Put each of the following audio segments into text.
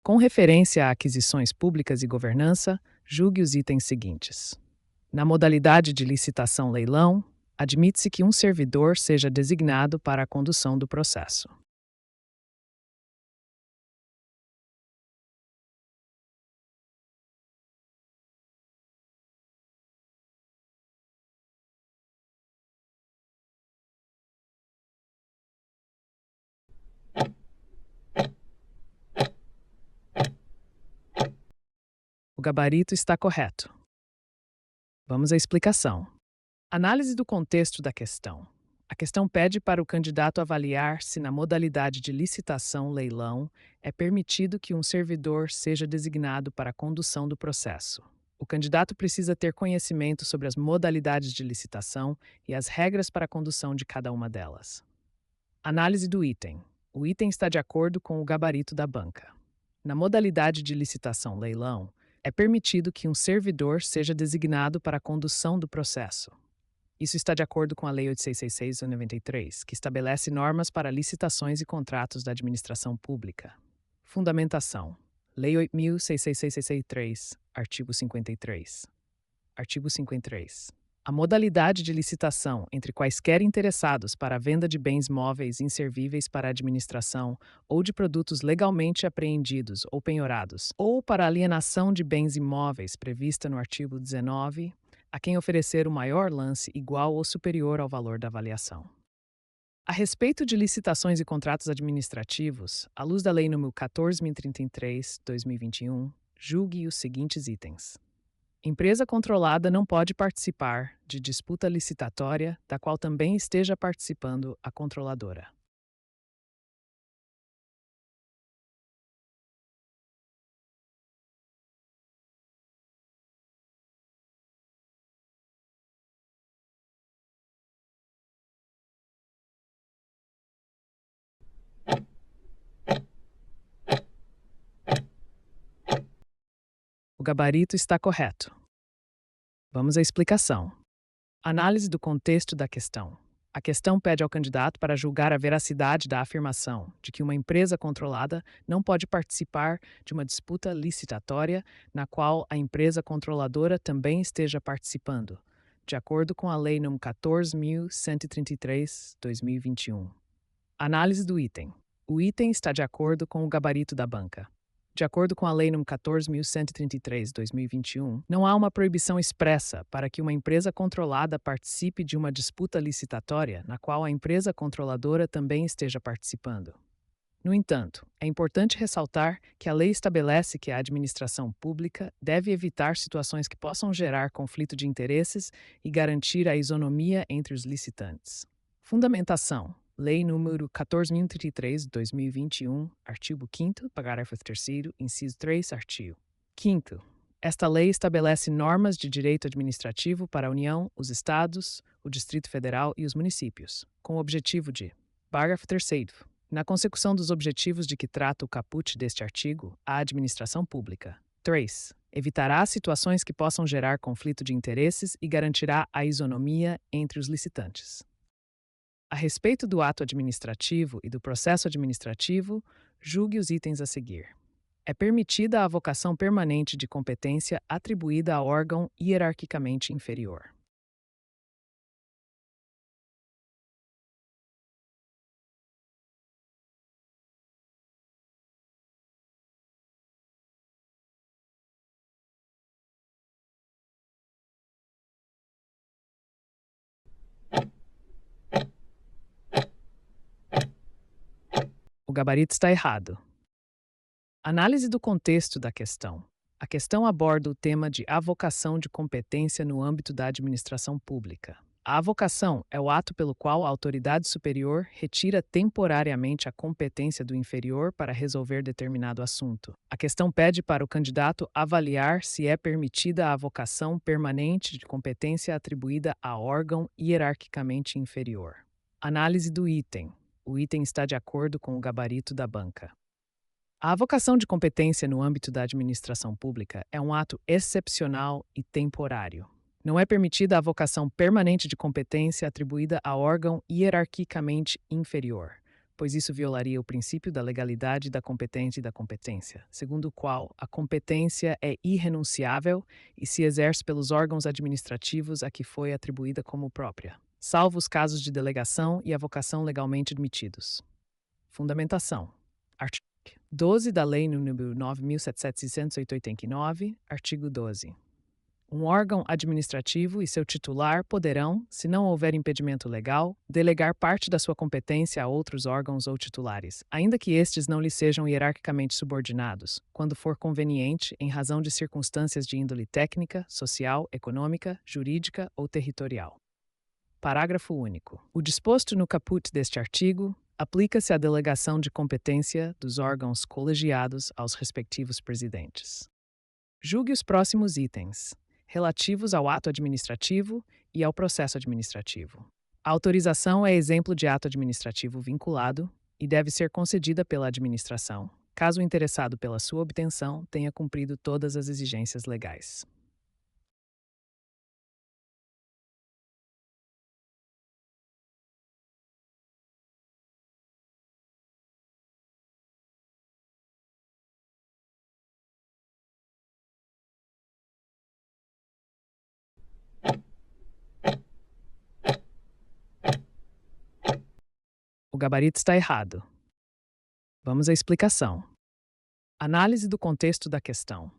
Com referência a aquisições públicas e governança, julgue os itens seguintes. Na modalidade de licitação-leilão, admite-se que um servidor seja designado para a condução do processo. O gabarito está correto. Vamos à explicação. Análise do contexto da questão. A questão pede para o candidato avaliar se, na modalidade de licitação-leilão, é permitido que um servidor seja designado para a condução do processo. O candidato precisa ter conhecimento sobre as modalidades de licitação e as regras para a condução de cada uma delas. Análise do item. O item está de acordo com o gabarito da banca. Na modalidade de licitação-leilão, é permitido que um servidor seja designado para a condução do processo. Isso está de acordo com a Lei 8666/93, que estabelece normas para licitações e contratos da administração pública. Fundamentação. Lei 8666/63, artigo 53. Artigo 53. A modalidade de licitação entre quaisquer interessados para a venda de bens móveis inservíveis para a administração ou de produtos legalmente apreendidos ou penhorados, ou para alienação de bens imóveis prevista no artigo 19, a quem oferecer o maior lance igual ou superior ao valor da avaliação. A respeito de licitações e contratos administrativos, à luz da Lei nº 14.033/2021, julgue os seguintes itens. Empresa controlada não pode participar de disputa licitatória da qual também esteja participando a controladora. O gabarito está correto. Vamos à explicação. Análise do contexto da questão. A questão pede ao candidato para julgar a veracidade da afirmação de que uma empresa controlada não pode participar de uma disputa licitatória na qual a empresa controladora também esteja participando, de acordo com a Lei nº 14.133/2021. Análise do item. O item está de acordo com o gabarito da banca. De acordo com a Lei nº 14.133/2021, não há uma proibição expressa para que uma empresa controlada participe de uma disputa licitatória na qual a empresa controladora também esteja participando. No entanto, é importante ressaltar que a lei estabelece que a administração pública deve evitar situações que possam gerar conflito de interesses e garantir a isonomia entre os licitantes. Fundamentação. Lei número 14.033/2021, artigo 5º, parágrafo 3º, inciso 3, artigo 5º. Esta lei estabelece normas de direito administrativo para a União, os Estados, o Distrito Federal e os municípios, com o objetivo de: parágrafo 3º. Na consecução dos objetivos de que trata o caput deste artigo, a administração pública. 3. Evitará situações que possam gerar conflito de interesses e garantirá a isonomia entre os licitantes. A respeito do ato administrativo e do processo administrativo, julgue os itens a seguir. É permitida a avocação permanente de competência atribuída a órgão hierarquicamente inferior. O gabarito está errado. Análise do contexto da questão. A questão aborda o tema de avocação de competência no âmbito da administração pública. A avocação é o ato pelo qual a autoridade superior retira temporariamente a competência do inferior para resolver determinado assunto. A questão pede para o candidato avaliar se é permitida a avocação permanente de competência atribuída a órgão hierarquicamente inferior. Análise do item. O item está de acordo com o gabarito da banca. A avocação de competência no âmbito da administração pública é um ato excepcional e temporário. Não é permitida a avocação permanente de competência atribuída a órgão hierarquicamente inferior. pois isso violaria o princípio da legalidade da competência e da competência, segundo o qual a competência é irrenunciável e se exerce pelos órgãos administrativos a que foi atribuída como própria, salvo os casos de delegação e avocação legalmente admitidos. Fundamentação. Artigo 12 da Lei nº 9.789, artigo 12. Um órgão administrativo e seu titular poderão, se não houver impedimento legal, delegar parte da sua competência a outros órgãos ou titulares, ainda que estes não lhe sejam hierarquicamente subordinados, quando for conveniente, em razão de circunstâncias de índole técnica, social, econômica, jurídica ou territorial. Parágrafo único. O disposto no caput deste artigo aplica-se à delegação de competência dos órgãos colegiados aos respectivos presidentes. Julgue os próximos itens, relativos ao ato administrativo e ao processo administrativo. A autorização é exemplo de ato administrativo vinculado e deve ser concedida pela administração, caso o interessado pela sua obtenção tenha cumprido todas as exigências legais. O gabarito está errado. Vamos à explicação. Análise do contexto da questão.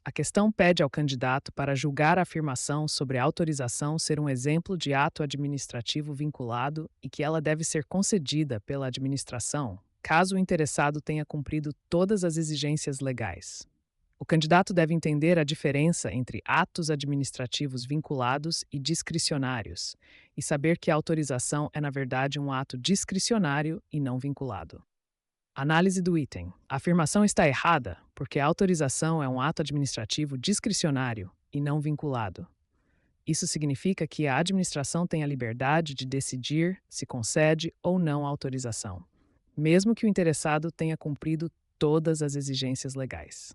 A questão pede ao candidato para julgar a afirmação sobre a autorização ser um exemplo de ato administrativo vinculado e que ela deve ser concedida pela administração, caso o interessado tenha cumprido todas as exigências legais. O candidato deve entender a diferença entre atos administrativos vinculados e discricionários, e saber que a autorização é, na verdade, um ato discricionário e não vinculado. Análise do item. A afirmação está errada porque a autorização é um ato administrativo discricionário e não vinculado. Isso significa que a administração tem a liberdade de decidir se concede ou não a autorização, mesmo que o interessado tenha cumprido todas as exigências legais.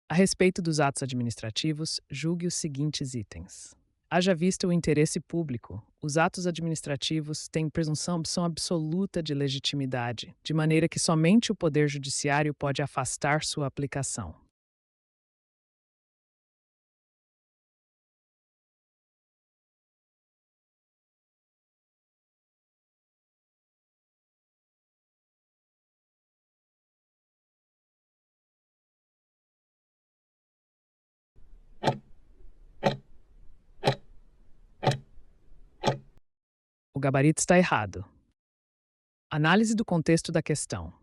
A respeito dos atos administrativos, julgue os seguintes itens. Haja vista o interesse público, os atos administrativos têm presunção absoluta de legitimidade, de maneira que somente o Poder Judiciário pode afastar sua aplicação. O gabarito está errado. Análise do contexto da questão.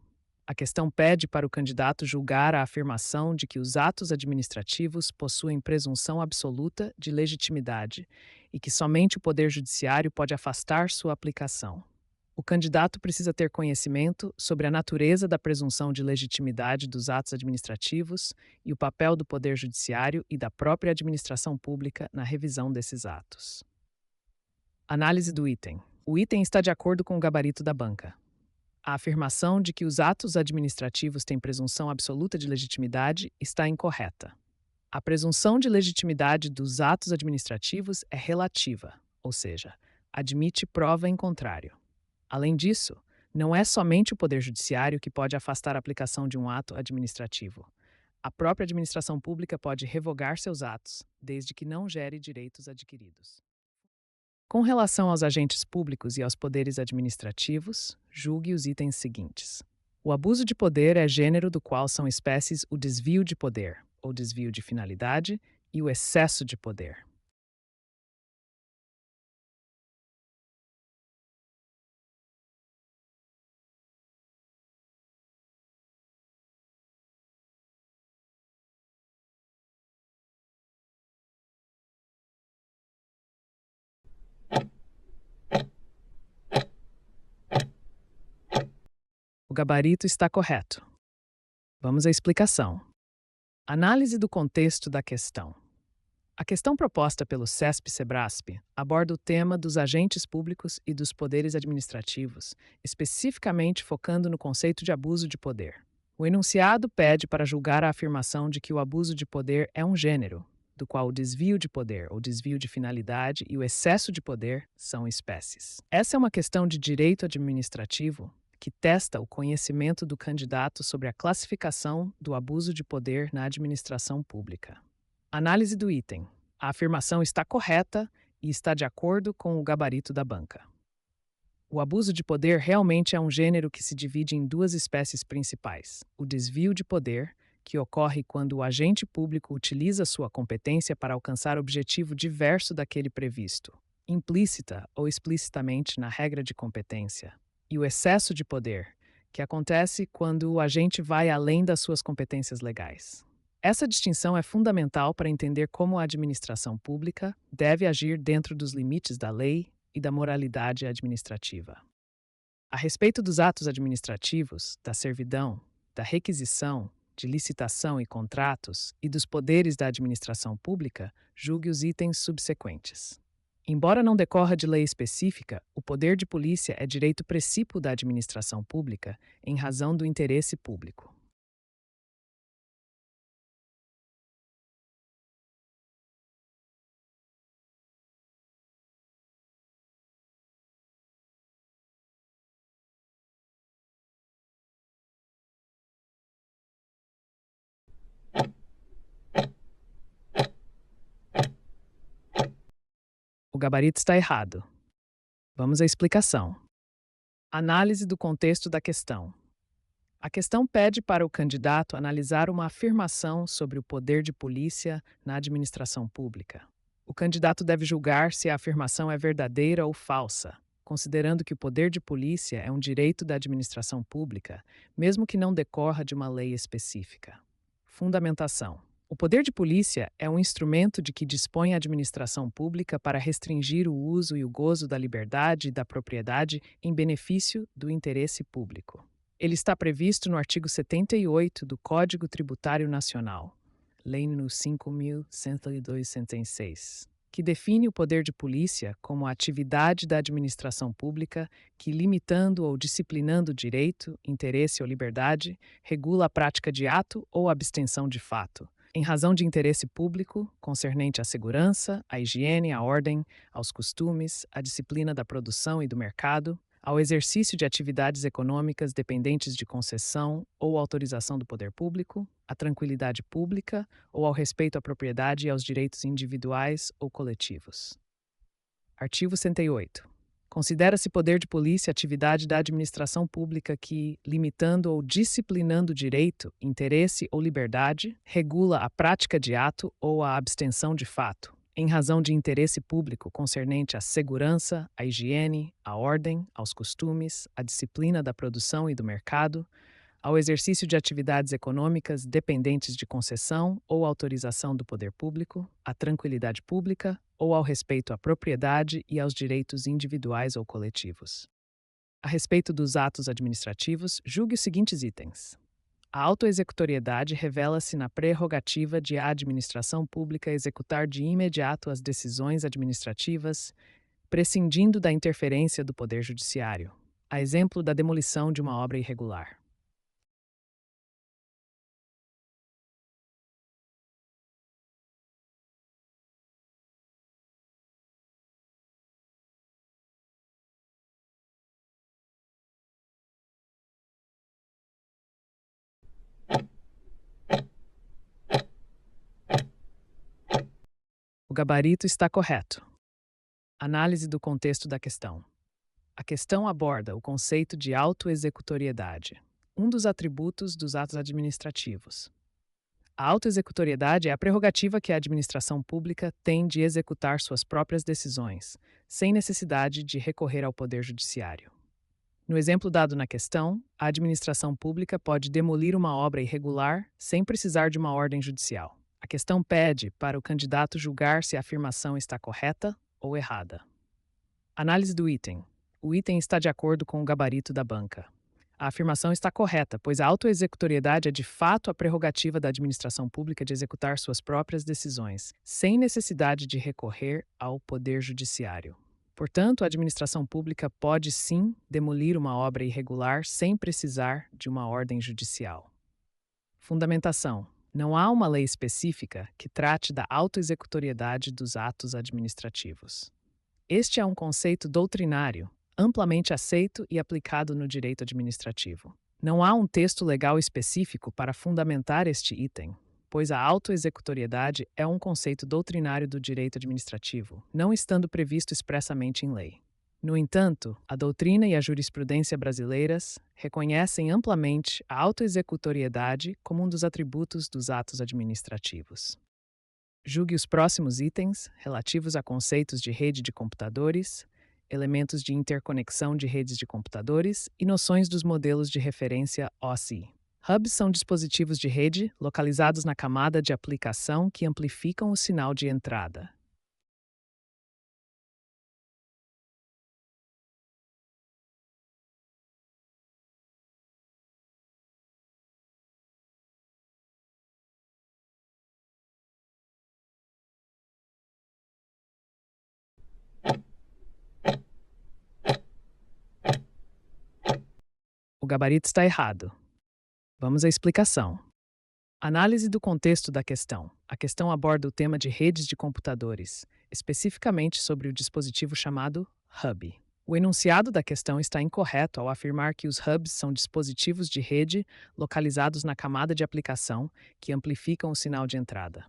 A questão pede para o candidato julgar a afirmação de que os atos administrativos possuem presunção absoluta de legitimidade e que somente o Poder Judiciário pode afastar sua aplicação. O candidato precisa ter conhecimento sobre a natureza da presunção de legitimidade dos atos administrativos e o papel do Poder Judiciário e da própria administração pública na revisão desses atos. Análise do item. O item está de acordo com o gabarito da banca. A afirmação de que os atos administrativos têm presunção absoluta de legitimidade está incorreta. A presunção de legitimidade dos atos administrativos é relativa, ou seja, admite prova em contrário. Além disso, não é somente o Poder Judiciário que pode afastar a aplicação de um ato administrativo. A própria administração pública pode revogar seus atos, desde que não gere direitos adquiridos. Com relação aos agentes públicos e aos poderes administrativos, julgue os itens seguintes. O abuso de poder é gênero do qual são espécies o desvio de poder, ou desvio de finalidade, e o excesso de poder. O gabarito está correto. Vamos à explicação. Análise do contexto da questão. A questão proposta pelo CESP-CEBRASP aborda o tema dos agentes públicos e dos poderes administrativos, especificamente focando no conceito de abuso de poder. O enunciado pede para julgar a afirmação de que o abuso de poder é um gênero, do qual o desvio de poder ou desvio de finalidade e o excesso de poder são espécies. Essa é uma questão de direito administrativo que testa o conhecimento do candidato sobre a classificação do abuso de poder na administração pública. Análise do item. A afirmação está correta e está de acordo com o gabarito da banca. O abuso de poder realmente é um gênero que se divide em duas espécies principais: o desvio de poder, que ocorre quando o agente público utiliza sua competência para alcançar objetivo diverso daquele previsto, implícita ou explicitamente na regra de competência, e o excesso de poder, que acontece quando o agente vai além das suas competências legais. Essa distinção é fundamental para entender como a administração pública deve agir dentro dos limites da lei e da moralidade administrativa. A respeito dos atos administrativos, da servidão, da requisição, de licitação e contratos e dos poderes da administração pública, julgue os itens subsequentes. Embora não decorra de lei específica, o poder de polícia é direito precípio da administração pública em razão do interesse público. O gabarito está errado. Vamos à explicação. Análise do contexto da questão. A questão pede para o candidato analisar uma afirmação sobre o poder de polícia na administração pública. O candidato deve julgar se a afirmação é verdadeira ou falsa, considerando que o poder de polícia é um direito da administração pública, mesmo que não decorra de uma lei específica. Fundamentação. O poder de polícia é um instrumento de que dispõe a administração pública para restringir o uso e o gozo da liberdade e da propriedade em benefício do interesse público. Ele está previsto no artigo 78 do Código Tributário Nacional, Lei nº 5.102/66, que define o poder de polícia como a atividade da administração pública que, limitando ou disciplinando o direito, interesse ou liberdade, regula a prática de ato ou abstenção de fato, em razão de interesse público concernente à segurança, à higiene, à ordem, aos costumes, à disciplina da produção e do mercado, ao exercício de atividades econômicas dependentes de concessão ou autorização do poder público, à tranquilidade pública ou ao respeito à propriedade e aos direitos individuais ou coletivos. Artigo 108. Considera-se poder de polícia atividade da administração pública que, limitando ou disciplinando direito, interesse ou liberdade, regula a prática de ato ou a abstenção de fato, em razão de interesse público concernente à segurança, à higiene, à ordem, aos costumes, à disciplina da produção e do mercado, ao exercício de atividades econômicas dependentes de concessão ou autorização do poder público, à tranquilidade pública ou ao respeito à propriedade e aos direitos individuais ou coletivos. A respeito dos atos administrativos, julgue os seguintes itens. A autoexecutoriedade revela-se na prerrogativa de a administração pública executar de imediato as decisões administrativas, prescindindo da interferência do Poder Judiciário, a exemplo da demolição de uma obra irregular. O gabarito está correto. Análise do contexto da questão. A questão aborda o conceito de autoexecutoriedade, um dos atributos dos atos administrativos. A autoexecutoriedade é a prerrogativa que a administração pública tem de executar suas próprias decisões, sem necessidade de recorrer ao Poder Judiciário. No exemplo dado na questão, a administração pública pode demolir uma obra irregular sem precisar de uma ordem judicial. A questão pede para o candidato julgar se a afirmação está correta ou errada. Análise do item. O item está de acordo com o gabarito da banca. A afirmação está correta, pois a autoexecutoriedade é de fato a prerrogativa da administração pública de executar suas próprias decisões, sem necessidade de recorrer ao Poder Judiciário. Portanto, a administração pública pode sim demolir uma obra irregular sem precisar de uma ordem judicial. Fundamentação. Não há uma lei específica que trate da autoexecutoriedade dos atos administrativos. Este é um conceito doutrinário, amplamente aceito e aplicado no direito administrativo. Não há um texto legal específico para fundamentar este item, pois a autoexecutoriedade é um conceito doutrinário do direito administrativo, não estando previsto expressamente em lei. No entanto, a doutrina e a jurisprudência brasileiras reconhecem amplamente a autoexecutoriedade como um dos atributos dos atos administrativos. Julgue os próximos itens relativos a conceitos de rede de computadores, elementos de interconexão de redes de computadores e noções dos modelos de referência OSI. Hubs são dispositivos de rede localizados na camada de aplicação que amplificam o sinal de entrada. O gabarito está errado. Vamos à explicação. Análise do contexto da questão. A questão aborda o tema de redes de computadores, especificamente sobre o dispositivo chamado hub. O enunciado da questão está incorreto ao afirmar que os hubs são dispositivos de rede localizados na camada de aplicação que amplificam o sinal de entrada.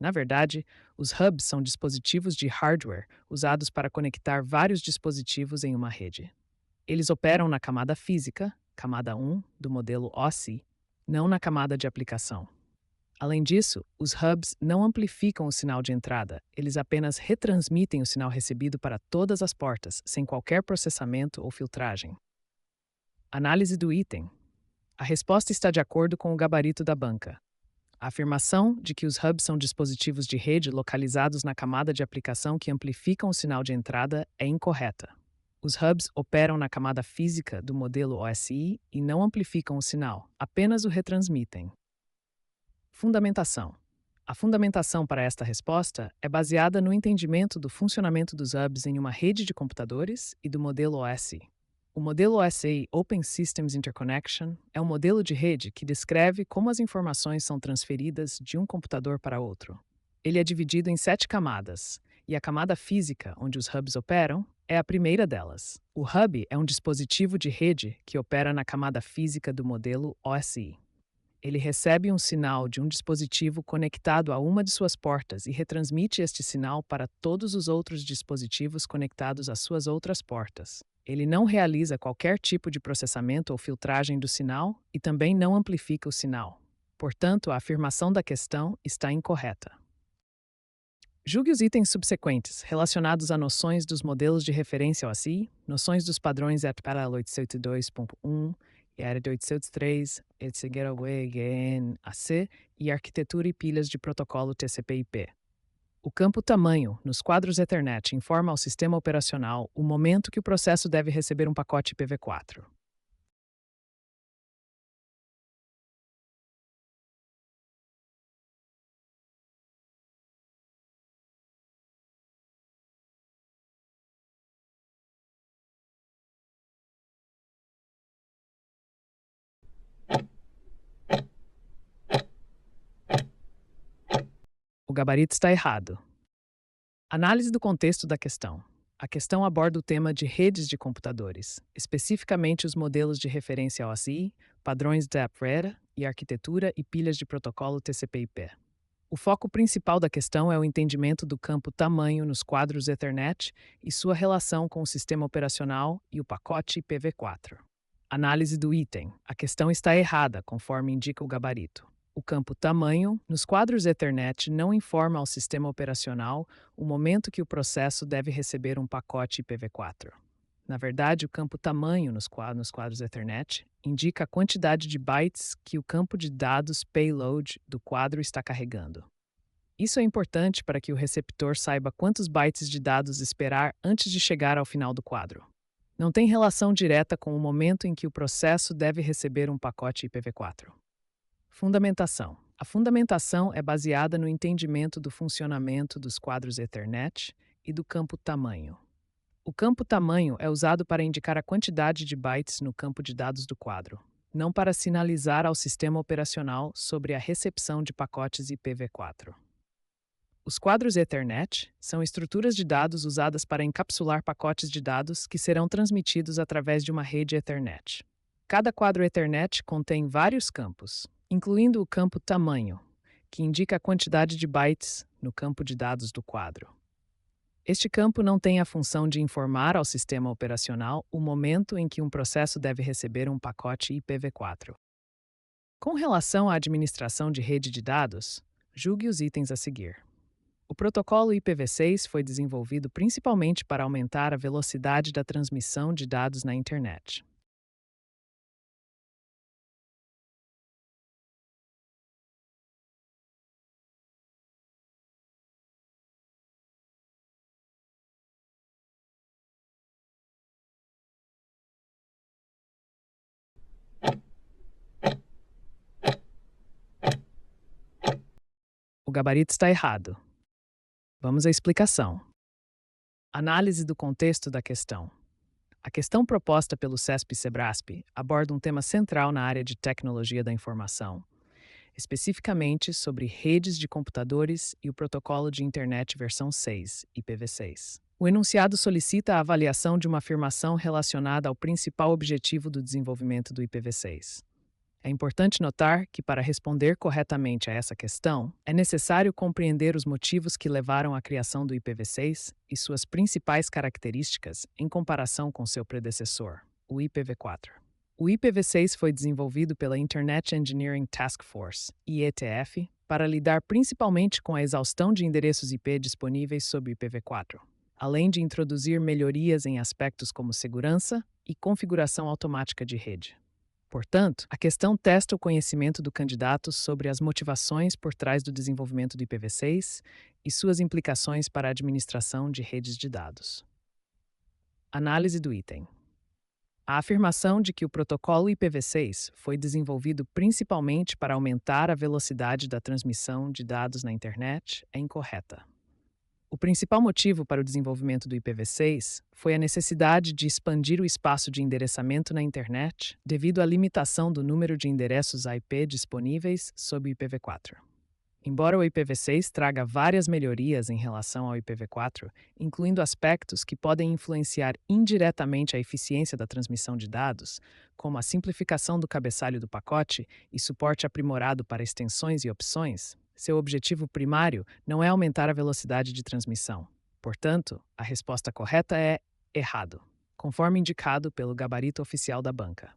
Na verdade, os hubs são dispositivos de hardware usados para conectar vários dispositivos em uma rede. Eles operam na camada física, camada 1, do modelo OSI, não na camada de aplicação. Além disso, os hubs não amplificam o sinal de entrada, eles apenas retransmitem o sinal recebido para todas as portas, sem qualquer processamento ou filtragem. Análise do item. A resposta está de acordo com o gabarito da banca. A afirmação de que os hubs são dispositivos de rede localizados na camada de aplicação que amplificam o sinal de entrada é incorreta. Os hubs operam na camada física do modelo OSI e não amplificam o sinal, apenas o retransmitem. Fundamentação. A fundamentação para esta resposta é baseada no entendimento do funcionamento dos hubs em uma rede de computadores e do modelo OSI. O modelo OSI, Open Systems Interconnection, é um modelo de rede que descreve como as informações são transferidas de um computador para outro. Ele é dividido em 7 camadas, e a camada física, onde os hubs operam, é a primeira delas. O hub é um dispositivo de rede que opera na camada física do modelo OSI. Ele recebe um sinal de um dispositivo conectado a uma de suas portas e retransmite este sinal para todos os outros dispositivos conectados às suas outras portas. Ele não realiza qualquer tipo de processamento ou filtragem do sinal e também não amplifica o sinal. Portanto, a afirmação da questão está incorreta. Julgue os itens subsequentes relacionados a noções dos modelos de referência OSI, noções dos padrões ETPARA 802.1 e ERA 803, ETSGRAWGN-AC e arquitetura e pilhas de protocolo TCP/IP. O campo tamanho, nos quadros Ethernet, informa ao sistema operacional o momento que o processo deve receber um pacote IPv4. O gabarito está errado. Análise do contexto da questão. A questão aborda o tema de redes de computadores, especificamente os modelos de referência OSI, padrões DAP-RED e arquitetura e pilhas de protocolo TCP/IP. O foco principal da questão é o entendimento do campo tamanho nos quadros Ethernet e sua relação com o sistema operacional e o pacote IPv4. Análise do item. A questão está errada, conforme indica o gabarito. O campo tamanho, nos quadros Ethernet, não informa ao sistema operacional o momento que o processo deve receber um pacote IPv4. Na verdade, o campo tamanho nos quadros Ethernet indica a quantidade de bytes que o campo de dados payload do quadro está carregando. Isso é importante para que o receptor saiba quantos bytes de dados esperar antes de chegar ao final do quadro. Não tem relação direta com o momento em que o processo deve receber um pacote IPv4. Fundamentação. A fundamentação é baseada no entendimento do funcionamento dos quadros Ethernet e do campo tamanho. O campo tamanho é usado para indicar a quantidade de bytes no campo de dados do quadro, não para sinalizar ao sistema operacional sobre a recepção de pacotes IPv4. Os quadros Ethernet são estruturas de dados usadas para encapsular pacotes de dados que serão transmitidos através de uma rede Ethernet. Cada quadro Ethernet contém vários campos, incluindo o campo tamanho, que indica a quantidade de bytes no campo de dados do quadro. Este campo não tem a função de informar ao sistema operacional o momento em que um processo deve receber um pacote IPv4. Com relação à administração de rede de dados, julgue os itens a seguir. O protocolo IPv6 foi desenvolvido principalmente para aumentar a velocidade da transmissão de dados na internet. O gabarito está errado. Vamos à explicação. Análise do contexto da questão. A questão proposta pelo CESP-CEBRASP aborda um tema central na área de tecnologia da informação, especificamente sobre redes de computadores e o protocolo de internet versão 6, IPv6. O enunciado solicita a avaliação de uma afirmação relacionada ao principal objetivo do desenvolvimento do IPv6. É importante notar que, para responder corretamente a essa questão, é necessário compreender os motivos que levaram à criação do IPv6 e suas principais características em comparação com seu predecessor, o IPv4. O IPv6 foi desenvolvido pela Internet Engineering Task Force, IETF, para lidar principalmente com a exaustão de endereços IP disponíveis sob o IPv4, além de introduzir melhorias em aspectos como segurança e configuração automática de rede. Portanto, a questão testa o conhecimento do candidato sobre as motivações por trás do desenvolvimento do IPv6 e suas implicações para a administração de redes de dados. Análise do item. A afirmação de que o protocolo IPv6 foi desenvolvido principalmente para aumentar a velocidade da transmissão de dados na internet é incorreta. O principal motivo para o desenvolvimento do IPv6 foi a necessidade de expandir o espaço de endereçamento na internet devido à limitação do número de endereços IP disponíveis sob o IPv4. Embora o IPv6 traga várias melhorias em relação ao IPv4, incluindo aspectos que podem influenciar indiretamente a eficiência da transmissão de dados, como a simplificação do cabeçalho do pacote e suporte aprimorado para extensões e opções, seu objetivo primário não é aumentar a velocidade de transmissão. Portanto, a resposta correta é errado, conforme indicado pelo gabarito oficial da banca.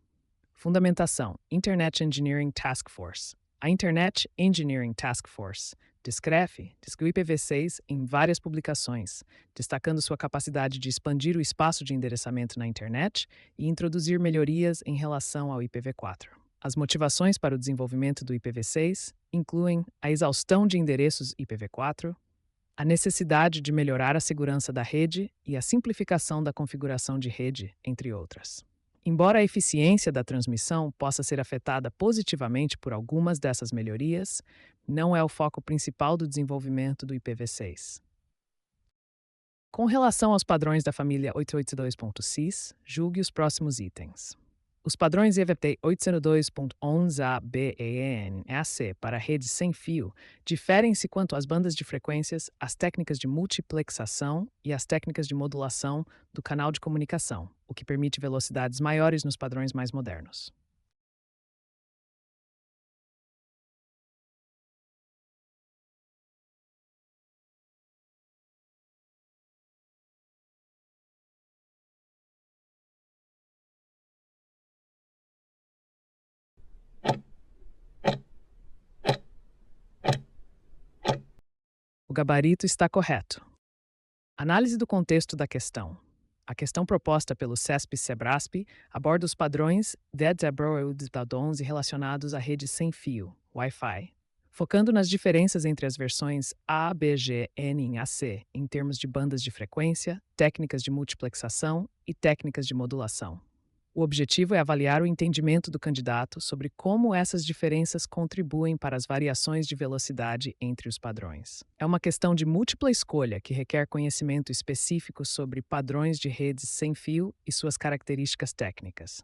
Fundamentação: Internet Engineering Task Force. A Internet Engineering Task Force descreve o IPv6 em várias publicações, destacando sua capacidade de expandir o espaço de endereçamento na internet e introduzir melhorias em relação ao IPv4. As motivações para o desenvolvimento do IPv6 incluem a exaustão de endereços IPv4, a necessidade de melhorar a segurança da rede e a simplificação da configuração de rede, entre outras. Embora a eficiência da transmissão possa ser afetada positivamente por algumas dessas melhorias, não é o foco principal do desenvolvimento do IPv6. Com relação aos padrões da família 882.sys, julgue os próximos itens. Os padrões EVT 802.11a-BEN-AC para redes sem fio diferem-se quanto às bandas de frequências, as técnicas de multiplexação e as técnicas de modulação do canal de comunicação, o que permite velocidades maiores nos padrões mais modernos. O gabarito está correto. Análise do contexto da questão. A questão proposta pelo CESP-CEBRASP aborda os padrões DET-11 relacionados à rede sem fio, Wi-Fi, focando nas diferenças entre as versões A, B, G, N e AC em termos de bandas de frequência, técnicas de multiplexação e técnicas de modulação. O objetivo é avaliar o entendimento do candidato sobre como essas diferenças contribuem para as variações de velocidade entre os padrões. É uma questão de múltipla escolha que requer conhecimento específico sobre padrões de redes sem fio e suas características técnicas.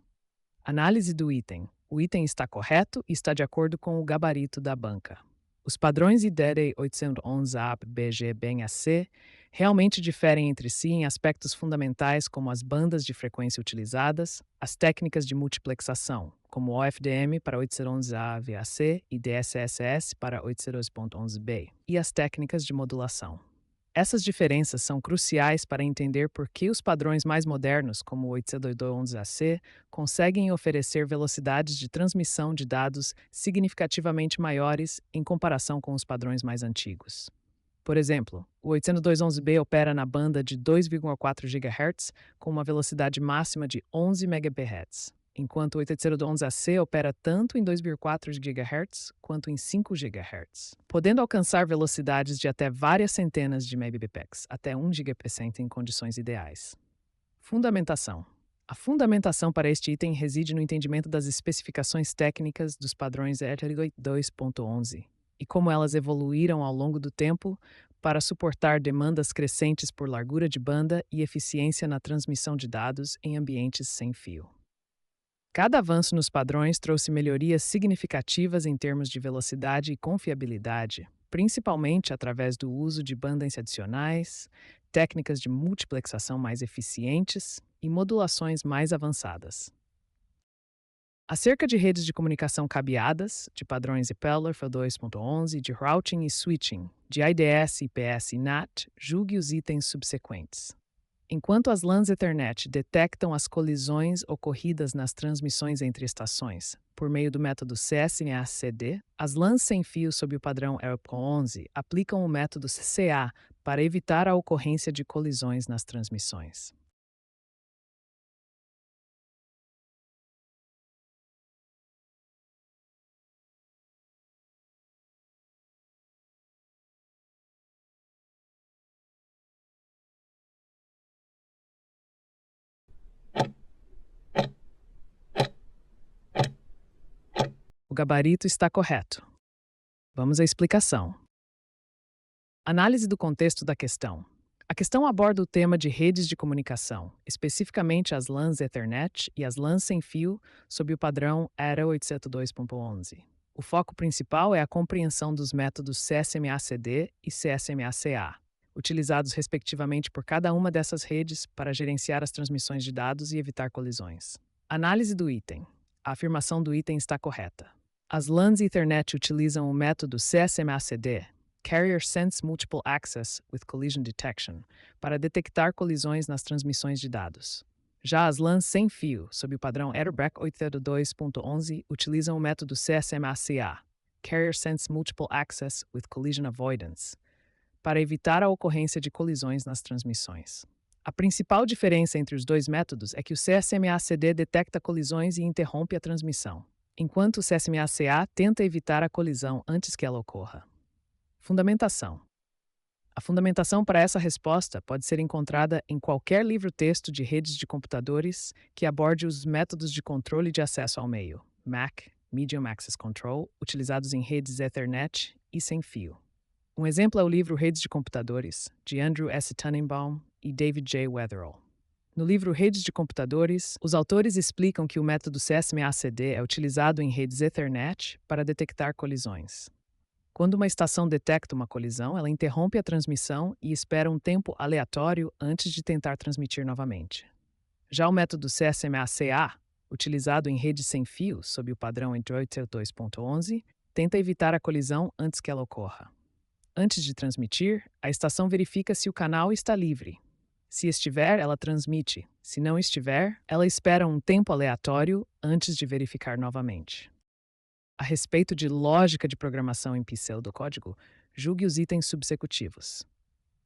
Análise do item. O item está correto e está de acordo com o gabarito da banca. Os padrões IDERE 811A-BG-BEM-AC realmente diferem entre si em aspectos fundamentais como as bandas de frequência utilizadas, as técnicas de multiplexação, como OFDM para 811A-VAC e DSSS para 802.11b, e as técnicas de modulação. Essas diferenças são cruciais para entender por que os padrões mais modernos, como o 802.11ac, conseguem oferecer velocidades de transmissão de dados significativamente maiores em comparação com os padrões mais antigos. Por exemplo, o 802.11b opera na banda de 2,4 GHz com uma velocidade máxima de 11 Mbps, enquanto o 802.11ac opera tanto em 2,4 GHz quanto em 5 GHz, podendo alcançar velocidades de até várias centenas de Mbps, até 1 Gbps em condições ideais. Fundamentação. A fundamentação para este item reside no entendimento das especificações técnicas dos padrões ETH 2.11 e como elas evoluíram ao longo do tempo para suportar demandas crescentes por largura de banda e eficiência na transmissão de dados em ambientes sem fio. Cada avanço nos padrões trouxe melhorias significativas em termos de velocidade e confiabilidade, principalmente através do uso de bandas adicionais, técnicas de multiplexação mais eficientes e modulações mais avançadas. Acerca de redes de comunicação cabeadas, de padrões Impeller FL2.11, de routing e switching, de IDS, IPS e NAT, julgue os itens subsequentes. Enquanto as LANs Ethernet detectam as colisões ocorridas nas transmissões entre estações por meio do método CSMA-CD, as LANs sem fio sob o padrão ERP11 aplicam o método CCA para evitar a ocorrência de colisões nas transmissões. O gabarito está correto. Vamos à explicação. Análise do contexto da questão. A questão aborda o tema de redes de comunicação, especificamente as LANs Ethernet e as LANs sem fio, sob o padrão ERA 802.11. O foco principal é a compreensão dos métodos CSMA-CD e CSMA-CA, utilizados respectivamente por cada uma dessas redes para gerenciar as transmissões de dados e evitar colisões. Análise do item. A afirmação do item está correta. As LANs Ethernet utilizam o método CSMA-CD, Carrier Sense Multiple Access with Collision Detection, para detectar colisões nas transmissões de dados. Já as LANs sem fio, sob o padrão EtherBREC 802.11, utilizam o método CSMA-CA, Carrier Sense Multiple Access with Collision Avoidance, para evitar a ocorrência de colisões nas transmissões. A principal diferença entre os dois métodos é que o CSMA-CD detecta colisões e interrompe a transmissão, enquanto o CSMA-CA tenta evitar a colisão antes que ela ocorra. Fundamentação. A fundamentação para essa resposta pode ser encontrada em qualquer livro-texto de redes de computadores que aborde os métodos de controle de acesso ao meio, MAC, Medium Access Control, utilizados em redes Ethernet e sem fio. Um exemplo é o livro Redes de Computadores, de Andrew S. Tannenbaum e David J. Weatherall. No livro Redes de Computadores, os autores explicam que o método CSMA-CD é utilizado em redes Ethernet para detectar colisões. Quando uma estação detecta uma colisão, ela interrompe a transmissão e espera um tempo aleatório antes de tentar transmitir novamente. Já o método CSMA-CA, utilizado em redes sem fio, sob o padrão Android 2.11, tenta evitar a colisão antes que ela ocorra. Antes de transmitir, a estação verifica se o canal está livre. Se estiver, ela transmite. Se não estiver, ela espera um tempo aleatório antes de verificar novamente. A respeito de lógica de programação em pseudocódigo, julgue os itens subsecutivos.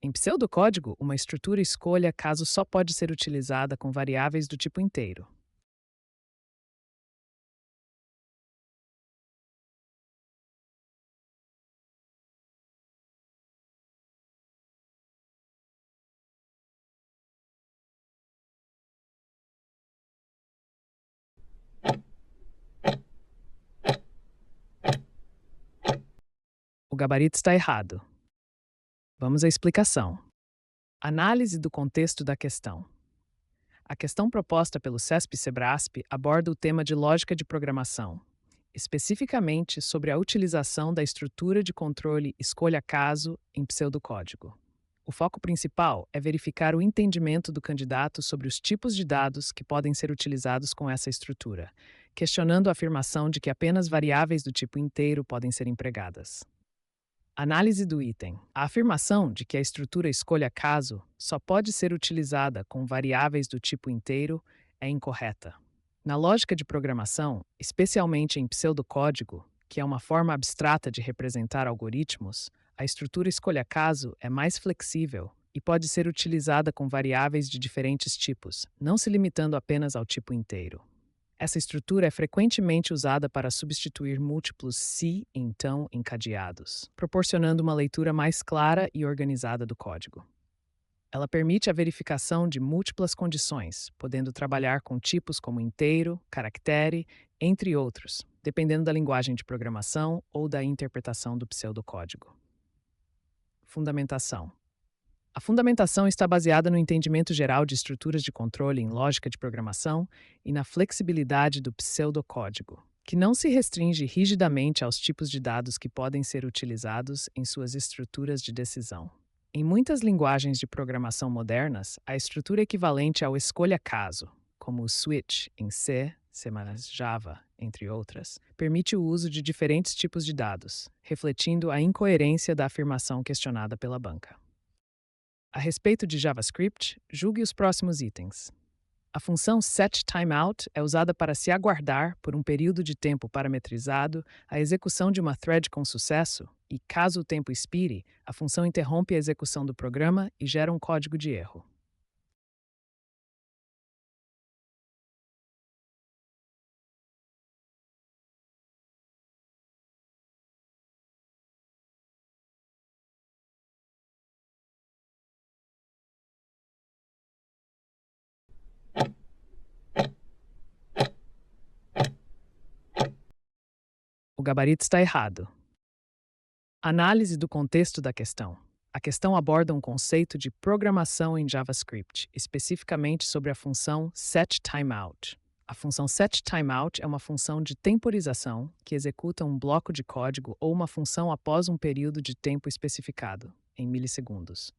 Em pseudocódigo, uma estrutura escolha caso só pode ser utilizada com variáveis do tipo inteiro. O gabarito está errado. Vamos à explicação. Análise do contexto da questão. A questão proposta pelo CESP-CEBRASP aborda o tema de lógica de programação, especificamente sobre a utilização da estrutura de controle escolha-caso em pseudocódigo. O foco principal é verificar o entendimento do candidato sobre os tipos de dados que podem ser utilizados com essa estrutura, questionando a afirmação de que apenas variáveis do tipo inteiro podem ser empregadas. Análise do item. A afirmação de que a estrutura escolha-caso só pode ser utilizada com variáveis do tipo inteiro é incorreta. Na lógica de programação, especialmente em pseudocódigo, que é uma forma abstrata de representar algoritmos, a estrutura escolha-caso é mais flexível e pode ser utilizada com variáveis de diferentes tipos, não se limitando apenas ao tipo inteiro. Essa estrutura é frequentemente usada para substituir múltiplos se, então, encadeados, proporcionando uma leitura mais clara e organizada do código. Ela permite a verificação de múltiplas condições, podendo trabalhar com tipos como inteiro, caractere, entre outros, dependendo da linguagem de programação ou da interpretação do pseudocódigo. Fundamentação. A fundamentação está baseada no entendimento geral de estruturas de controle em lógica de programação e na flexibilidade do pseudocódigo, que não se restringe rigidamente aos tipos de dados que podem ser utilizados em suas estruturas de decisão. Em muitas linguagens de programação modernas, a estrutura equivalente ao escolha-caso, como o switch em C, C++, Java, entre outras, permite o uso de diferentes tipos de dados, refletindo a incoerência da afirmação questionada pela banca. A respeito de JavaScript, julgue os próximos itens. A função setTimeout é usada para se aguardar, por um período de tempo parametrizado, a execução de uma thread com sucesso e, caso o tempo expire, a função interrompe a execução do programa e gera um código de erro. O gabarito está errado. Análise do contexto da questão. A questão aborda um conceito de programação em JavaScript, especificamente sobre a função setTimeout. A função setTimeout é uma função de temporização que executa um bloco de código ou uma função após um período de tempo especificado, em milissegundos.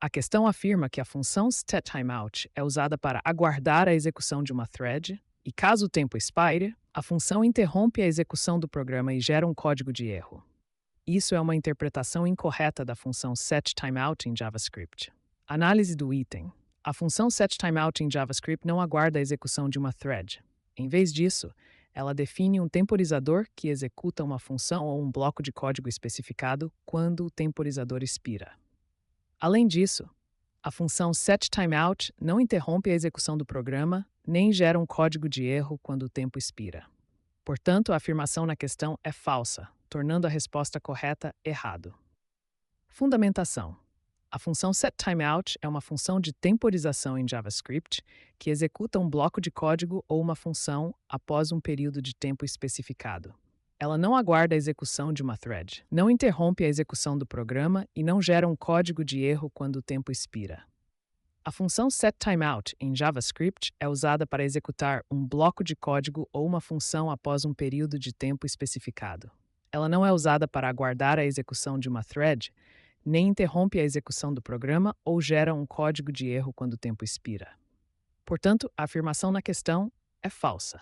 A questão afirma que a função setTimeout é usada para aguardar a execução de uma thread e, caso o tempo expire, a função interrompe a execução do programa e gera um código de erro. Isso é uma interpretação incorreta da função setTimeout em JavaScript. Análise do item. A função setTimeout em JavaScript não aguarda a execução de uma thread. Em vez disso, ela define um temporizador que executa uma função ou um bloco de código especificado quando o temporizador expira. Além disso, a função setTimeout não interrompe a execução do programa nem gera um código de erro quando o tempo expira. Portanto, a afirmação na questão é falsa, tornando a resposta correta errado. Fundamentação. A função setTimeout é uma função de temporização em JavaScript que executa um bloco de código ou uma função após um período de tempo especificado. Ela não aguarda a execução de uma thread, não interrompe a execução do programa e não gera um código de erro quando o tempo expira. A função setTimeout em JavaScript é usada para executar um bloco de código ou uma função após um período de tempo especificado. Ela não é usada para aguardar a execução de uma thread, nem interrompe a execução do programa ou gera um código de erro quando o tempo expira. Portanto, a afirmação na questão é falsa.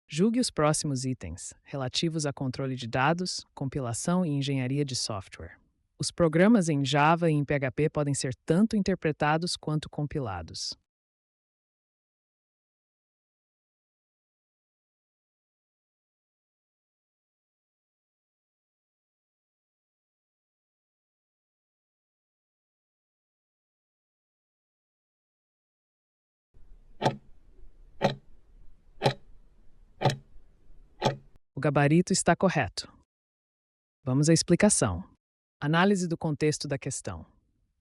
Julgue os próximos itens, relativos a controle de dados, compilação e engenharia de software. Os programas em Java e em PHP podem ser tanto interpretados quanto compilados. O gabarito está correto. Vamos à explicação. Análise do contexto da questão.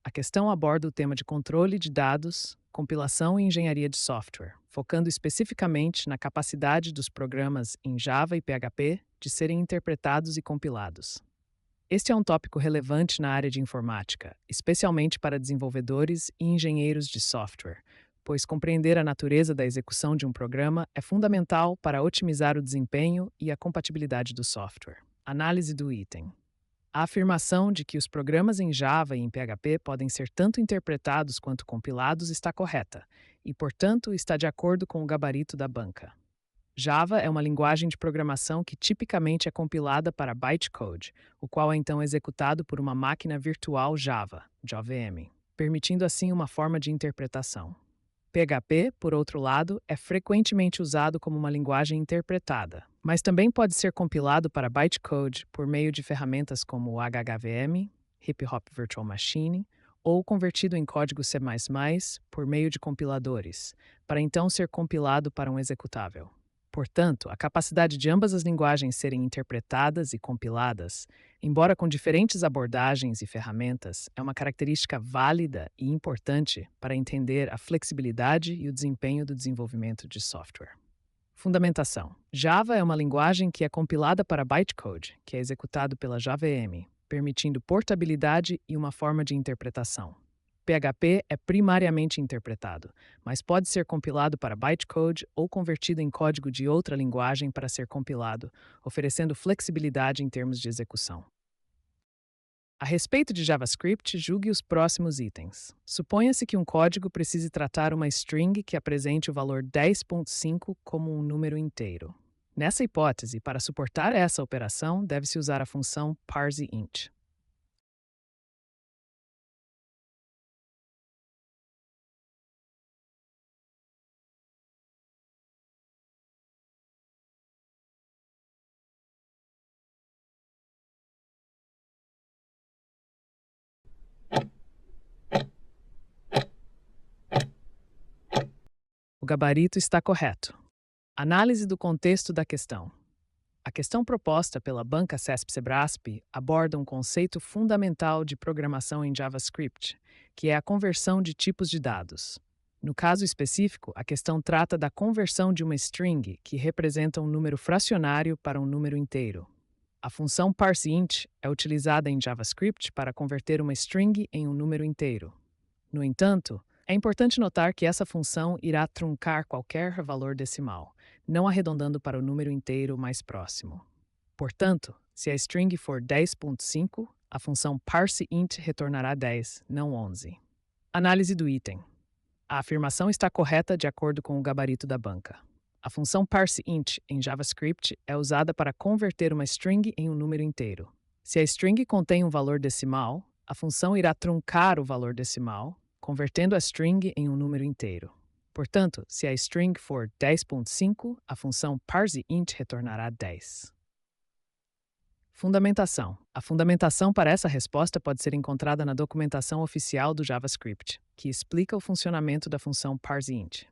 A questão aborda o tema de controle de dados, compilação e engenharia de software, focando especificamente na capacidade dos programas em Java e PHP de serem interpretados e compilados. Este é um tópico relevante na área de informática, especialmente para desenvolvedores e engenheiros de software, pois compreender a natureza da execução de um programa é fundamental para otimizar o desempenho e a compatibilidade do software. Análise do item. A afirmação de que os programas em Java e em PHP podem ser tanto interpretados quanto compilados está correta, e, portanto, está de acordo com o gabarito da banca. Java é uma linguagem de programação que tipicamente é compilada para bytecode, o qual é então executado por uma máquina virtual Java, JVM, permitindo assim uma forma de interpretação. PHP, por outro lado, é frequentemente usado como uma linguagem interpretada, mas também pode ser compilado para bytecode por meio de ferramentas como o HHVM, Hip Hop Virtual Machine, ou convertido em código C++ por meio de compiladores, para então ser compilado para um executável. Portanto, a capacidade de ambas as linguagens serem interpretadas e compiladas, embora com diferentes abordagens e ferramentas, é uma característica válida e importante para entender a flexibilidade e o desempenho do desenvolvimento de software. Fundamentação. Java é uma linguagem que é compilada para bytecode, que é executado pela JVM, permitindo portabilidade e uma forma de interpretação. PHP é primariamente interpretado, mas pode ser compilado para bytecode ou convertido em código de outra linguagem para ser compilado, oferecendo flexibilidade em termos de execução. A respeito de JavaScript, julgue os próximos itens. Suponha-se que um código precise tratar uma string que apresente o valor 10.5 como um número inteiro. Nessa hipótese, para suportar essa operação, deve-se usar a função parseInt. O gabarito está correto. Análise do contexto da questão. A questão proposta pela banca CESP-CEBRASP aborda um conceito fundamental de programação em JavaScript, que é a conversão de tipos de dados. No caso específico, a questão trata da conversão de uma string, que representa um número fracionário, para um número inteiro. A função parseInt é utilizada em JavaScript para converter uma string em um número inteiro. No entanto, é importante notar que essa função irá truncar qualquer valor decimal, não arredondando para o número inteiro mais próximo. Portanto, se a string for 10.5, a função parseInt retornará 10, não 11. Análise do item. A afirmação está correta de acordo com o gabarito da banca. A função parseInt em JavaScript é usada para converter uma string em um número inteiro. Se a string contém um valor decimal, a função irá truncar o valor decimal, convertendo a string em um número inteiro. Portanto, se a string for 10.5, a função parseInt retornará 10. Fundamentação. A fundamentação para essa resposta pode ser encontrada na documentação oficial do JavaScript, que explica o funcionamento da função parseInt.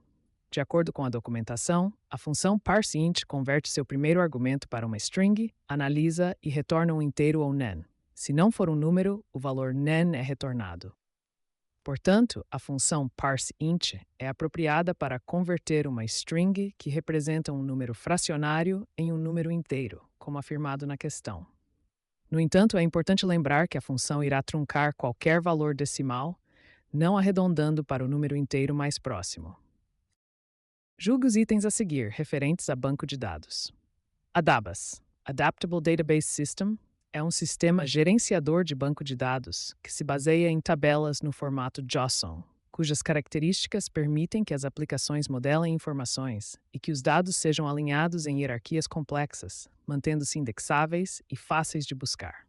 De acordo com a documentação, a função parseInt converte seu primeiro argumento para uma string, analisa e retorna um inteiro ou nen. Se não for um número, o valor nen é retornado. Portanto, a função parseInt é apropriada para converter uma string que representa um número fracionário em um número inteiro, como afirmado na questão. No entanto, é importante lembrar que a função irá truncar qualquer valor decimal, não arredondando para o número inteiro mais próximo. Julgue os itens a seguir, referentes a banco de dados. ADABAS, Adaptable Database System, é um sistema gerenciador de banco de dados que se baseia em tabelas no formato JSON, cujas características permitem que as aplicações modelem informações e que os dados sejam alinhados em hierarquias complexas, mantendo-se indexáveis e fáceis de buscar.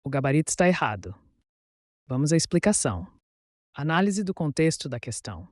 O gabarito está errado. Vamos à explicação. Análise do contexto da questão.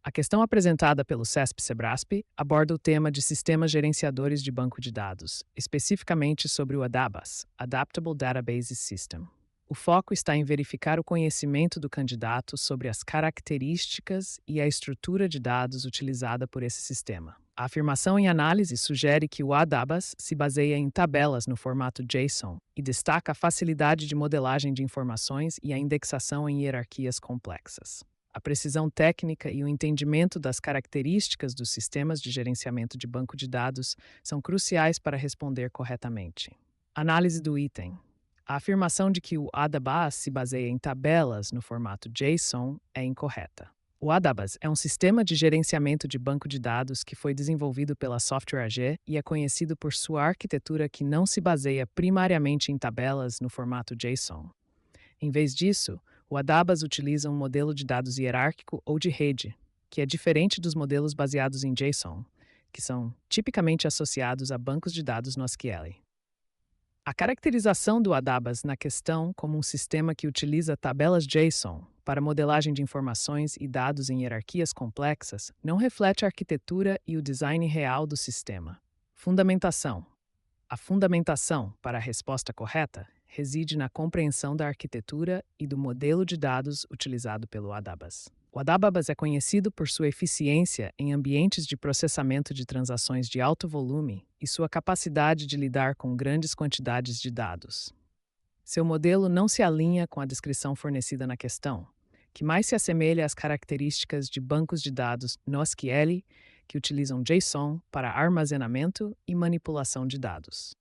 A questão apresentada pelo CESP-CEBRASP aborda o tema de sistemas gerenciadores de banco de dados, especificamente sobre o ADABAS, Adaptable Database System. O foco está em verificar o conhecimento do candidato sobre as características e a estrutura de dados utilizada por esse sistema. A afirmação em análise sugere que o ADABAS se baseia em tabelas no formato JSON e destaca a facilidade de modelagem de informações e a indexação em hierarquias complexas. A precisão técnica e o entendimento das características dos sistemas de gerenciamento de banco de dados são cruciais para responder corretamente. Análise do item. A afirmação de que o ADABAS se baseia em tabelas no formato JSON é incorreta. O ADABAS é um sistema de gerenciamento de banco de dados que foi desenvolvido pela Software AG e é conhecido por sua arquitetura que não se baseia primariamente em tabelas no formato JSON. Em vez disso, o ADABAS utiliza um modelo de dados hierárquico ou de rede, que é diferente dos modelos baseados em JSON, que são tipicamente associados a bancos de dados no SQL. A caracterização do ADABAS na questão como um sistema que utiliza tabelas JSON para modelagem de informações e dados em hierarquias complexas não reflete a arquitetura e o design real do sistema. Fundamentação. A fundamentação para a resposta correta reside na compreensão da arquitetura e do modelo de dados utilizado pelo ADABAS. O ADABAS é conhecido por sua eficiência em ambientes de processamento de transações de alto volume e sua capacidade de lidar com grandes quantidades de dados. Seu modelo não se alinha com a descrição fornecida na questão, que mais se assemelha às características de bancos de dados NoSQL que utilizam JSON para armazenamento e manipulação de dados.